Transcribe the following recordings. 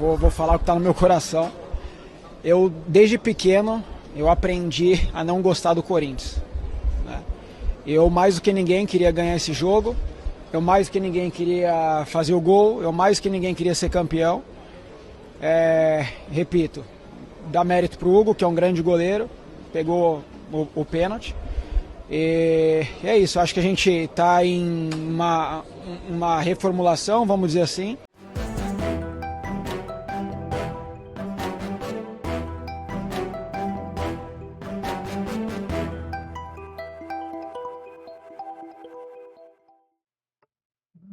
vou falar o que está no meu coração. Eu, desde pequeno, eu aprendi a não gostar do Corinthians, né? Eu, mais do que ninguém, queria ganhar esse jogo. Eu, mais do que ninguém, queria fazer o gol. Eu, mais do que ninguém, queria ser campeão. Repito, dá mérito para o Hugo, que é um grande goleiro. Pegou o pênalti. E é isso, acho que a gente está em uma reformulação, vamos dizer assim.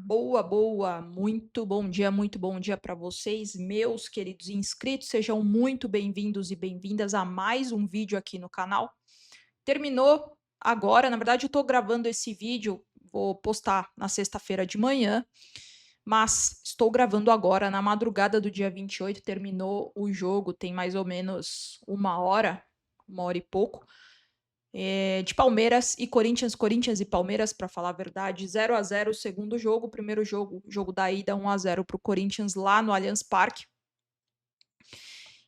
Boa, boa, muito bom dia para vocês, meus queridos inscritos, sejam muito bem-vindos e bem-vindas a mais um vídeo aqui no canal. Terminou agora, na verdade eu estou gravando esse vídeo, vou postar na sexta-feira de manhã, mas estou gravando agora, na madrugada do dia 28, terminou o jogo, tem mais ou menos uma hora e pouco, de Palmeiras e Corinthians, Corinthians e Palmeiras, para falar a verdade, 0-0 o segundo jogo, o primeiro jogo da ida 1-0 para o Corinthians lá no Allianz Parque.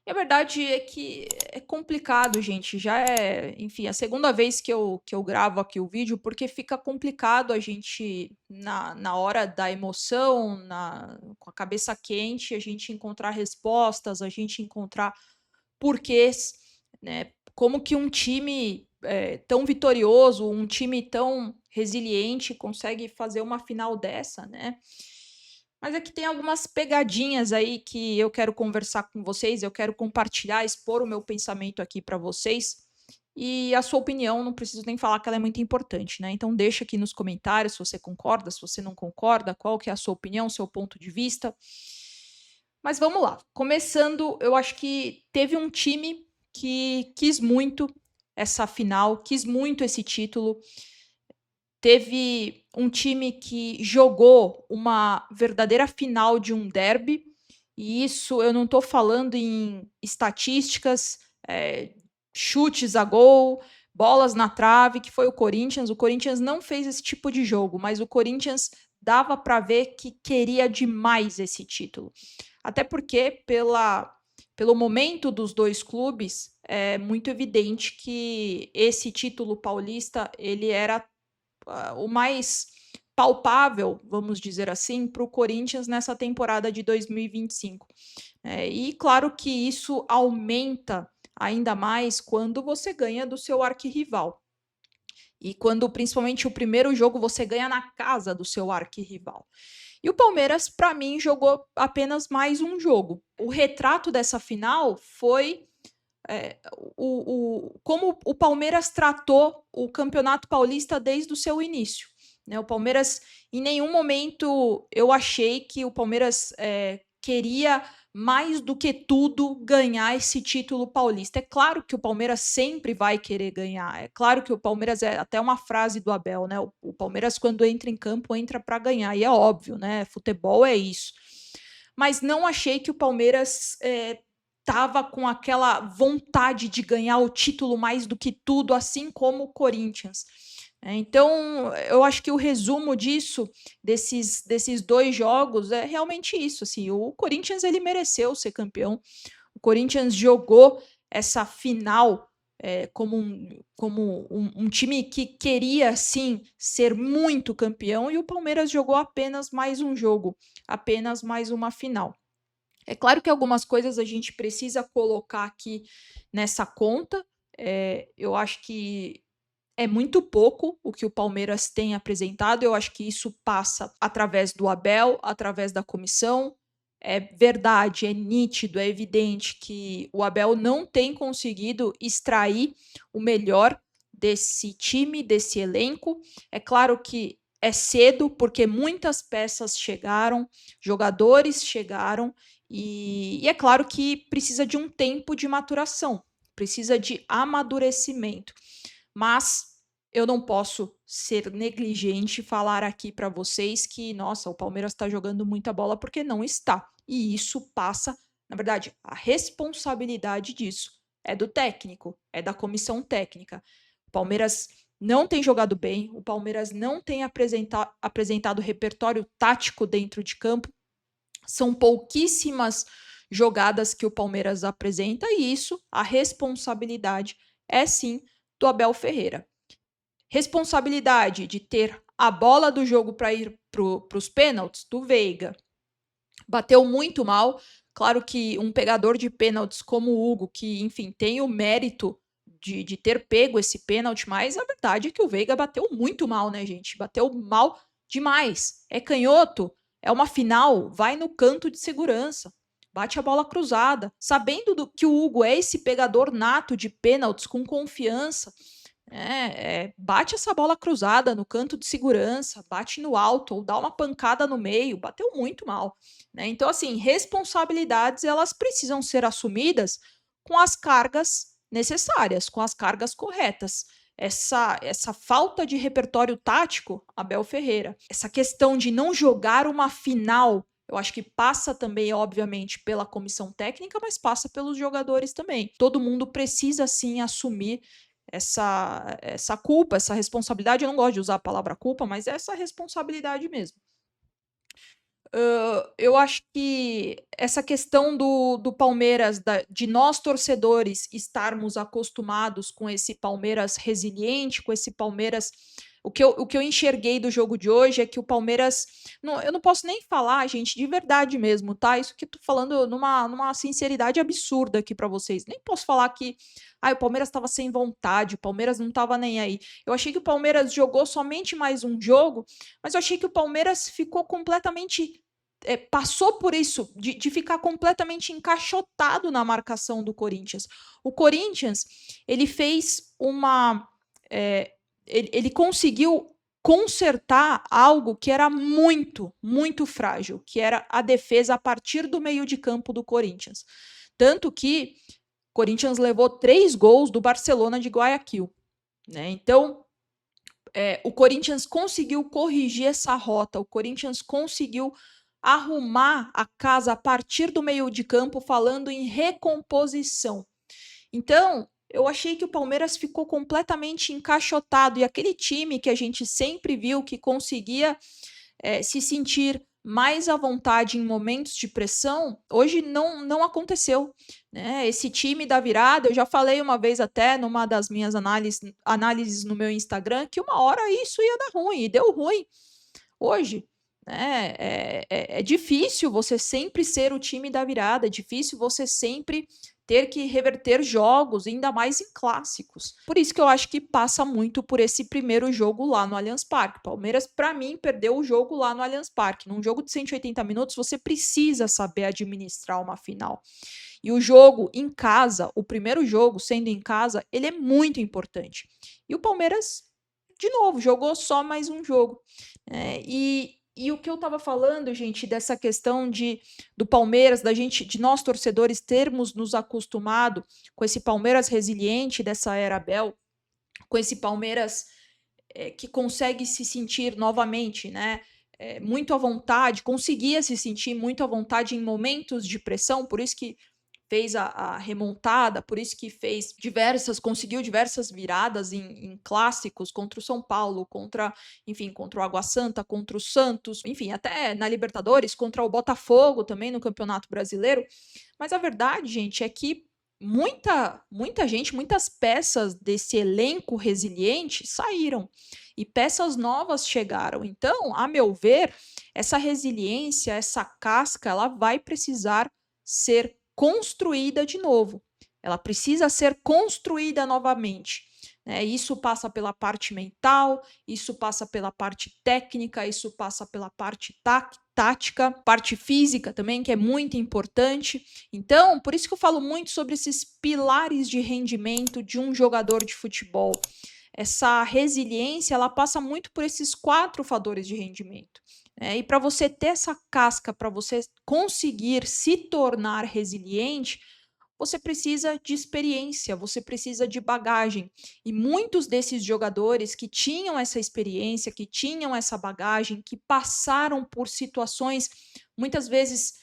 E a verdade é que é complicado, gente, já é, enfim, a segunda vez que eu gravo aqui o vídeo, porque fica complicado a gente, na hora da emoção, com a cabeça quente, a gente encontrar respostas, a gente encontrar porquês, né? Como que um time tão vitorioso, um time tão resiliente consegue fazer uma final dessa, né? Mas aqui tem algumas pegadinhas aí que eu quero conversar com vocês, eu quero compartilhar, expor o meu pensamento aqui para vocês. E a sua opinião, não preciso nem falar que ela é muito importante, né? Então deixa aqui nos comentários se você concorda, se você não concorda, qual que é a sua opinião, seu ponto de vista. Mas vamos lá. Começando, eu acho que teve um time que quis muito essa final, quis muito esse título. Teve um time que jogou uma verdadeira final de um derby, e isso eu não estou falando em estatísticas, chutes a gol, bolas na trave, que foi o Corinthians. O Corinthians não fez esse tipo de jogo, mas o Corinthians dava para ver que queria demais esse título. Até porque, pelo momento dos dois clubes, é muito evidente que esse título paulista ele era o mais palpável, vamos dizer assim, para o Corinthians nessa temporada de 2025. E claro que isso aumenta ainda mais quando você ganha do seu arquirrival. E quando, principalmente, o primeiro jogo você ganha na casa do seu arquirrival. E o Palmeiras, para mim, jogou apenas mais um jogo. O retrato dessa final foi como o Palmeiras tratou o Campeonato Paulista desde o seu início, né? O Palmeiras, em nenhum momento eu achei que o Palmeiras queria mais do que tudo ganhar esse título paulista. É claro que o Palmeiras sempre vai querer ganhar. É claro que o Palmeiras é até uma frase do Abel, né? O Palmeiras, quando entra em campo, entra para ganhar. E é óbvio, né? Futebol é isso. Mas não achei que o Palmeiras estava com aquela vontade de ganhar o título mais do que tudo, assim como o Corinthians. Então, eu acho que o resumo disso, desses dois jogos, é realmente isso. Assim, o Corinthians ele mereceu ser campeão. O Corinthians jogou essa final como um time que queria, sim, ser muito campeão, e o Palmeiras jogou apenas mais um jogo, apenas mais uma final. É claro que algumas coisas a gente precisa colocar aqui nessa conta. Eu acho que é muito pouco o que o Palmeiras tem apresentado. Eu acho que isso passa através do Abel, através da comissão. É verdade, é nítido, é evidente que o Abel não tem conseguido extrair o melhor desse time, desse elenco. É claro que é cedo, porque muitas peças chegaram, jogadores chegaram, e é claro que precisa de um tempo de maturação, precisa de amadurecimento. Mas eu não posso ser negligente e falar aqui para vocês que, nossa, o Palmeiras está jogando muita bola, porque não está. E isso passa, na verdade, a responsabilidade disso é do técnico, é da comissão técnica. O Palmeiras não tem jogado bem, o Palmeiras não tem apresentado repertório tático dentro de campo. São pouquíssimas jogadas que o Palmeiras apresenta, e isso, a responsabilidade é sim do Abel Ferreira. Responsabilidade de ter a bola do jogo para ir para os pênaltis, do Veiga. Bateu muito mal. Claro que um pegador de pênaltis como o Hugo, que, enfim, tem o mérito de ter pego esse pênalti, mas a verdade é que o Veiga bateu muito mal, né, gente? Bateu mal demais. É canhoto, é uma final, vai no canto de segurança, bate a bola cruzada. Sabendo que o Hugo é esse pegador nato de pênaltis com confiança, bate essa bola cruzada no canto de segurança, bate no alto ou dá uma pancada no meio, bateu muito mal, né? Então, assim, responsabilidades elas precisam ser assumidas com as cargas necessárias, com as cargas corretas. Essa falta de repertório tático, Abel Ferreira, essa questão de não jogar uma final, eu acho que passa também, obviamente, pela comissão técnica, mas passa pelos jogadores também. Todo mundo precisa, sim, assumir essa culpa, essa responsabilidade. Eu não gosto de usar a palavra culpa, mas essa responsabilidade mesmo. Eu acho que essa questão do Palmeiras, de nós torcedores estarmos acostumados com esse Palmeiras resiliente, com esse Palmeiras. O que eu enxerguei do jogo de hoje é que o Palmeiras. Eu não posso nem falar, gente, de verdade mesmo, tá? Isso que eu tô falando numa sinceridade absurda aqui para vocês. Nem posso falar que o Palmeiras estava sem vontade, o Palmeiras não estava nem aí. Eu achei que o Palmeiras jogou somente mais um jogo, mas eu achei que o Palmeiras ficou completamente passou por isso, de ficar completamente encaixotado na marcação do Corinthians. O Corinthians, ele fez uma. Ele conseguiu consertar algo que era muito, muito frágil, que era a defesa a partir do meio de campo do Corinthians. Tanto que o Corinthians levou 3 gols do Barcelona de Guayaquil, né? Então, o Corinthians conseguiu corrigir essa rota, o Corinthians conseguiu arrumar a casa a partir do meio de campo, falando em recomposição. Então, eu achei que o Palmeiras ficou completamente encaixotado, e aquele time que a gente sempre viu que conseguia se sentir mais à vontade em momentos de pressão, hoje não aconteceu, né? Esse time da virada, eu já falei uma vez até numa das minhas análises no meu Instagram, que uma hora isso ia dar ruim, e deu ruim hoje. É difícil você sempre ser o time da virada, é difícil você sempre ter que reverter jogos, ainda mais em clássicos. Por isso que eu acho que passa muito por esse primeiro jogo lá no Allianz Parque. Palmeiras, para mim, perdeu o jogo lá no Allianz Parque. Num jogo de 180 minutos, você precisa saber administrar uma final. E o jogo em casa, o primeiro jogo sendo em casa, ele é muito importante. E o Palmeiras, de novo, jogou só mais um jogo. E o que eu estava falando, gente, dessa questão do Palmeiras, de nós torcedores termos nos acostumado com esse Palmeiras resiliente dessa era Abel, com esse Palmeiras que consegue se sentir novamente, né, muito à vontade, conseguia se sentir muito à vontade em momentos de pressão, por isso que fez a remontada, por isso que conseguiu diversas viradas em clássicos contra o São Paulo, contra o Água Santa, contra o Santos, enfim, até na Libertadores, contra o Botafogo também no Campeonato Brasileiro. Mas a verdade, gente, é que muita gente, muitas peças desse elenco resiliente saíram e peças novas chegaram. Então, a meu ver, essa resiliência, essa casca, ela vai precisar ser construída de novo. Ela precisa ser construída novamente. Isso passa pela parte mental, isso passa pela parte técnica, isso passa pela parte tática, parte física também, que é muito importante. Então, por isso que eu falo muito sobre esses pilares de rendimento de um jogador de futebol. Essa resiliência, ela passa muito por esses 4 fatores de rendimento. E para você ter essa casca, para você conseguir se tornar resiliente, você precisa de experiência, você precisa de bagagem. E muitos desses jogadores que tinham essa experiência, que tinham essa bagagem, que passaram por situações muitas vezes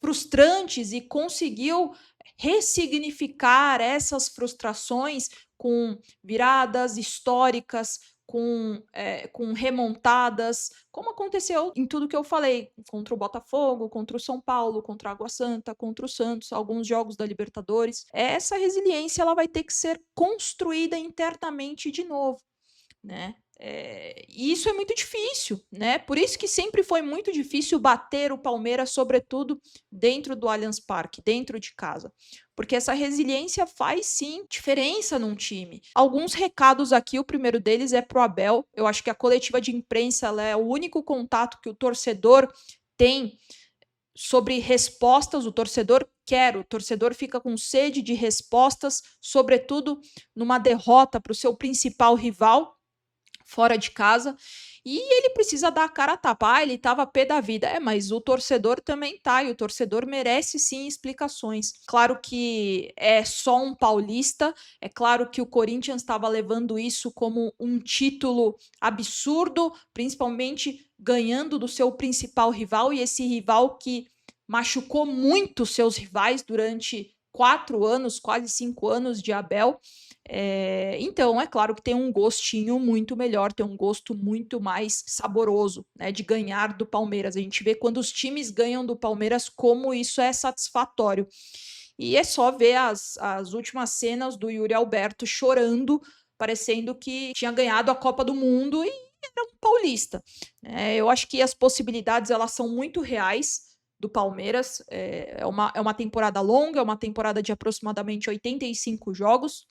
frustrantes e conseguiu ressignificar essas frustrações com viradas históricas, com remontadas, como aconteceu em tudo que eu falei, contra o Botafogo, contra o São Paulo, contra a Água Santa, contra o Santos, alguns jogos da Libertadores. Essa resiliência ela vai ter que ser construída internamente de novo, né? E isso é muito difícil, né? Por isso que sempre foi muito difícil bater o Palmeiras, sobretudo dentro do Allianz Parque, dentro de casa. Porque essa resiliência faz sim diferença num time. Alguns recados aqui, o primeiro deles é pro Abel. Eu acho que a coletiva de imprensa ela é o único contato que o torcedor tem sobre respostas, o torcedor fica com sede de respostas, sobretudo numa derrota para o seu principal rival fora de casa, e ele precisa dar a cara a tapa. Ele estava pé da vida. Mas o torcedor também tá, e o torcedor merece sim explicações. Claro que é só um paulista, é claro que o Corinthians estava levando isso como um título absurdo, principalmente ganhando do seu principal rival, e esse rival que machucou muito seus rivais durante 4 anos, quase 5 anos de Abel. Então, é claro que tem um gostinho muito melhor, tem um gosto muito mais saboroso, né, de ganhar do Palmeiras. A gente vê quando os times ganham do Palmeiras como isso é satisfatório. E é só ver as últimas cenas do Yuri Alberto chorando, parecendo que tinha ganhado a Copa do Mundo e era um paulista. Eu acho que as possibilidades elas são muito reais do Palmeiras. É uma temporada longa, é uma temporada de aproximadamente 85 jogos.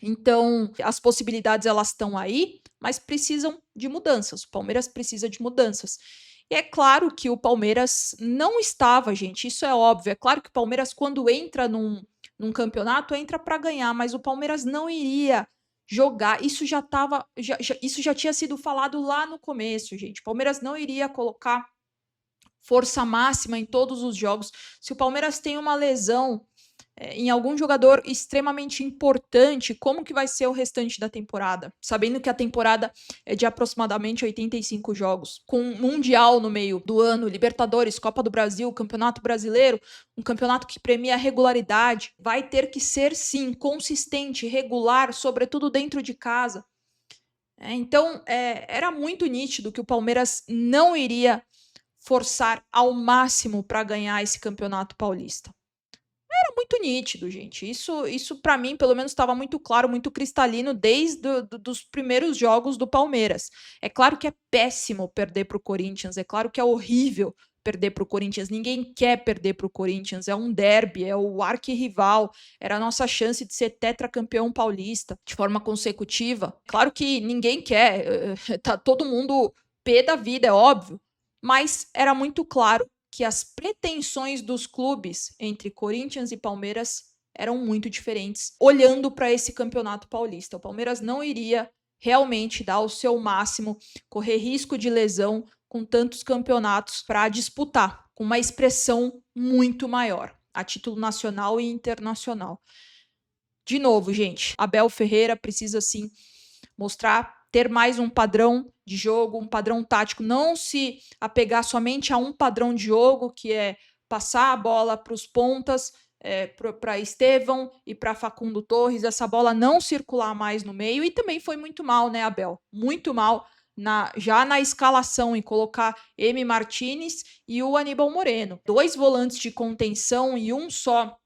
Então, as possibilidades elas estão aí, mas precisam de mudanças. O Palmeiras precisa de mudanças. E é claro que o Palmeiras não estava, gente, isso é óbvio. É claro que o Palmeiras, quando entra num campeonato, entra para ganhar, mas o Palmeiras não iria jogar. Isso isso já tinha sido falado lá no começo, gente. O Palmeiras não iria colocar força máxima em todos os jogos. Se o Palmeiras tem uma lesão em algum jogador extremamente importante, como que vai ser o restante da temporada? Sabendo que a temporada é de aproximadamente 85 jogos, com Mundial no meio do ano, Libertadores, Copa do Brasil, Campeonato Brasileiro, um campeonato que premia a regularidade, vai ter que ser, sim, consistente, regular, sobretudo dentro de casa. Então, era muito nítido que o Palmeiras não iria forçar ao máximo para ganhar esse campeonato paulista. Era muito nítido, gente. Isso para mim, pelo menos, estava muito claro, muito cristalino desde dos primeiros jogos do Palmeiras. É claro que é péssimo perder para o Corinthians, é claro que é horrível perder para o Corinthians. Ninguém quer perder para o Corinthians. É um derby, é o arquirrival. Era a nossa chance de ser tetracampeão paulista de forma consecutiva. Claro que ninguém quer. Tá todo mundo pé da vida, é óbvio. Mas era muito claro que as pretensões dos clubes entre Corinthians e Palmeiras eram muito diferentes, olhando para esse campeonato paulista. O Palmeiras não iria realmente dar o seu máximo, correr risco de lesão com tantos campeonatos para disputar, com uma expressão muito maior, a título nacional e internacional. De novo, gente, Abel Ferreira precisa sim mostrar, ter mais um padrão de jogo, um padrão tático, não se apegar somente a um padrão de jogo, que é passar a bola para os pontas, para Estevão e para Facundo Torres, essa bola não circular mais no meio, e também foi muito mal, né, Abel? Muito mal já na escalação, em colocar M. Martinez e o Aníbal Moreno. 2 volantes de contenção e um só,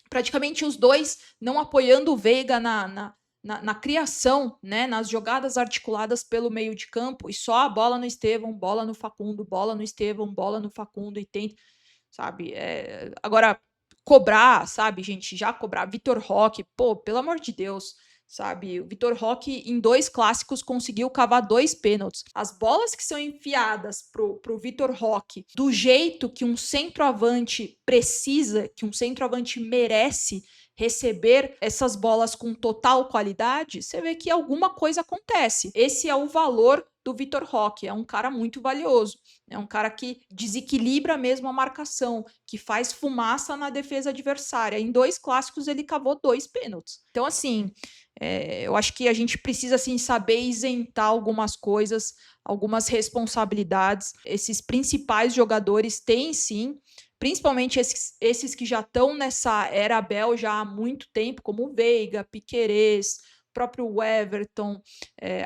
praticamente os dois não apoiando o Veiga na criação, né, nas jogadas articuladas pelo meio de campo, e só a bola no Estevão, bola no Facundo, bola no Estevão, bola no Facundo, e tenta, sabe? Agora, cobrar, sabe, gente, já cobrar. Vitor Roque, pô, pelo amor de Deus, sabe? O Vitor Roque, em 2 clássicos, conseguiu cavar 2 pênaltis. As bolas que são enfiadas pro Vitor Roque, do jeito que um centroavante precisa, que um centroavante merece receber essas bolas com total qualidade, você vê que alguma coisa acontece. Esse é o valor do Vitor Roque. É um cara muito valioso. É um cara que desequilibra mesmo a marcação, que faz fumaça na defesa adversária. Em 2 clássicos ele cavou 2 pênaltis. Então, assim, eu acho que a gente precisa assim, saber isentar algumas coisas, algumas responsabilidades. Esses principais jogadores têm sim, principalmente esses que já estão nessa era Abel já há muito tempo, como o Veiga, Piquerez, próprio Everton,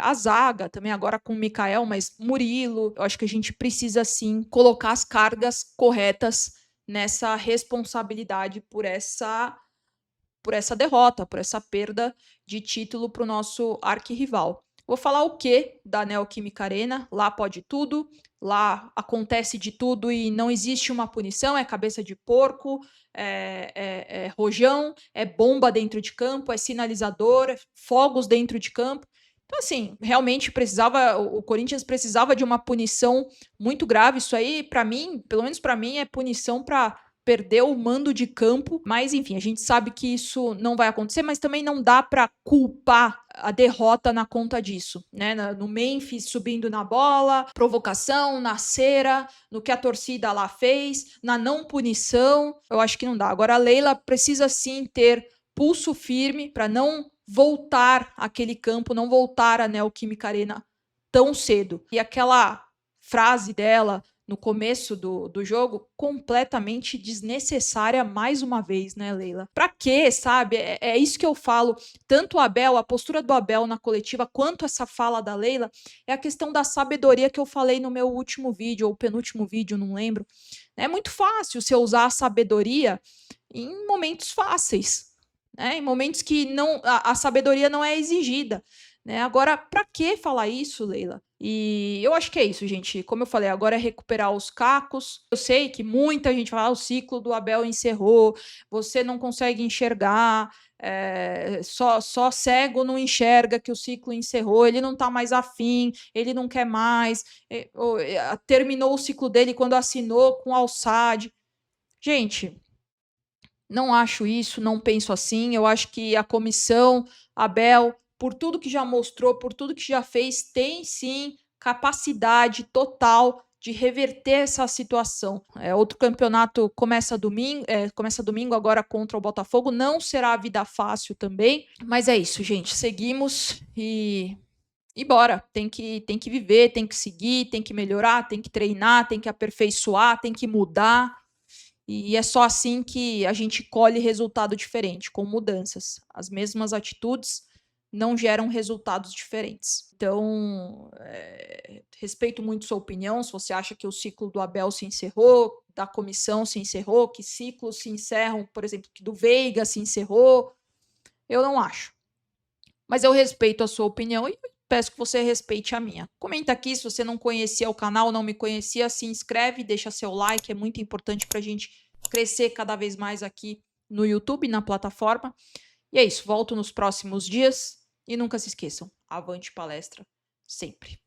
a zaga também agora com o Mikael, mas Murilo. Eu acho que a gente precisa sim colocar as cargas corretas nessa responsabilidade por essa derrota, por essa perda de título para o nosso arquirrival. Vou falar o que da Neoquímica Arena? Lá pode tudo, lá acontece de tudo e não existe uma punição, é cabeça de porco, é rojão, é bomba dentro de campo, é sinalizador, fogos dentro de campo. Então, assim, realmente o Corinthians precisava de uma punição muito grave. Isso aí, para mim, pelo menos para mim, é punição para perder o mando de campo, mas enfim, a gente sabe que isso não vai acontecer, mas também não dá para culpar a derrota na conta disso, né? No Memphis subindo na bola, provocação, na cera, no que a torcida lá fez, na não punição, eu acho que não dá. Agora a Leila precisa sim ter pulso firme para não voltar àquele campo, não voltar à Neoquímica Arena tão cedo. E aquela frase dela no começo do jogo, completamente desnecessária mais uma vez, né, Leila? Pra quê, sabe? É isso que eu falo. Tanto o Abel, a postura do Abel na coletiva, quanto essa fala da Leila, é a questão da sabedoria que eu falei no meu último vídeo, ou penúltimo vídeo, não lembro. É muito fácil você usar a sabedoria em momentos fáceis, né? Em momentos que a sabedoria não é exigida. Né? Agora, para que falar isso, Leila? E eu acho que é isso, gente. Como eu falei, agora é recuperar os cacos. Eu sei que muita gente fala, o ciclo do Abel encerrou, você não consegue enxergar, só cego não enxerga que o ciclo encerrou, ele não está mais afim, ele não quer mais, terminou o ciclo dele quando assinou com o Al-Sadd. Gente, não acho isso, não penso assim. Eu acho que a comissão, Abel, por tudo que já mostrou, por tudo que já fez, tem sim capacidade total de reverter essa situação. Outro campeonato começa domingo agora contra o Botafogo. Não será a vida fácil também, mas é isso, gente. Seguimos e bora. Tem que viver, tem que seguir, tem que melhorar, tem que treinar, tem que aperfeiçoar, tem que mudar. E é só assim que a gente colhe resultado diferente, com mudanças. As mesmas atitudes não geram resultados diferentes. Então, respeito muito sua opinião. Se você acha que o ciclo do Abel se encerrou, da comissão se encerrou, que ciclos se encerram, por exemplo, que do Veiga se encerrou, eu não acho. Mas eu respeito a sua opinião e peço que você respeite a minha. Comenta aqui se você não conhecia o canal, não me conhecia, se inscreve, deixa seu like, é muito importante para a gente crescer cada vez mais aqui no YouTube, na plataforma. E é isso, volto nos próximos dias e nunca se esqueçam, avante palestra sempre.